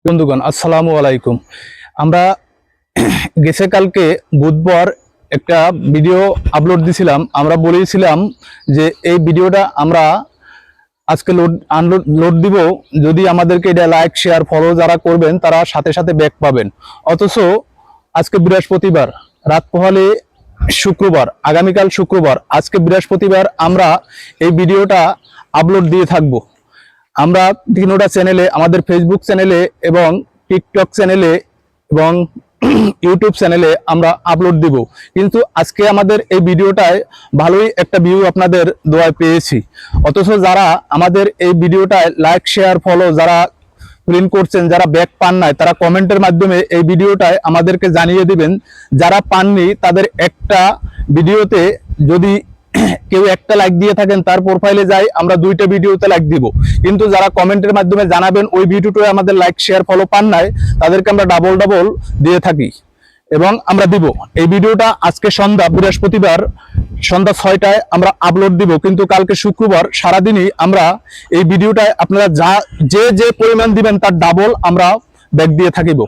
বন্ধুগণ আসসালামু আলাইকুম। আমরা গেছে কালকে বুধবার একটা ভিডিও আপলোড দিছিলাম। আমরা বলেছিলাম যে এই ভিডিওটা আমরা আজকে লোড দিব, যদি আমাদেরকে এটা লাইক শেয়ার ফলো যারা করবেন তারা সাথে সাথে ব্যাক পাবেন। অথচ আজকে বৃহস্পতিবার, রাত পোহালে শুক্রবার, আগামীকাল শুক্রবার, আজকে বৃহস্পতিবার আমরা এই ভিডিওটা আপলোড দিয়ে থাকবো। আমরা তিনোটা চ্যানেলে, আমাদের ফেসবুক চ্যানেলে এবং টিকটক চ্যানেলে এবং ইউটিউব চ্যানেলে আমরা আপলোড দিব। কিন্তু আজকে আমাদের এই ভিডিওটায় ভালোই একটা ভিউ আপনাদের দোয়ায় পেয়েছি। অথচ যারা আমাদের এই ভিডিওটায় লাইক শেয়ার ফলো যারা প্রিন্ট করছেন, যারা ব্যাক পান নাই, তারা কমেন্টের মাধ্যমে এই ভিডিওটায় আমাদেরকে জানিয়ে দিবেন। যারা পাননি তাদের একটা ভিডিওতে যদি কেউ একটা লাইক দিয়ে থাকেন, তার প্রোফাইলে যাই আমরা 2টা ভিডিওতে লাইক দিব। কিন্তু যারা কমেন্টের মাধ্যমে জানাবেন ওই ভিডিওটায় আমাদের লাইক শেয়ার ফলো পান নাই, তাদেরকে আমরা ডাবল দিয়ে থাকি এবং আমরা দিব। এই ভিডিওটা আজকে সন্ধ্যা, বৃহস্পতিবার সন্ধ্যা 6টায় আমরা আপলোড দিব। কিন্তু কালকে শুক্রবার সারাদিনই আমরা এই ভিডিওটায় আপনারা যে পরিমাণ দিবেন তার ডাবল আমরা ব্যাক দিয়ে থাকিব।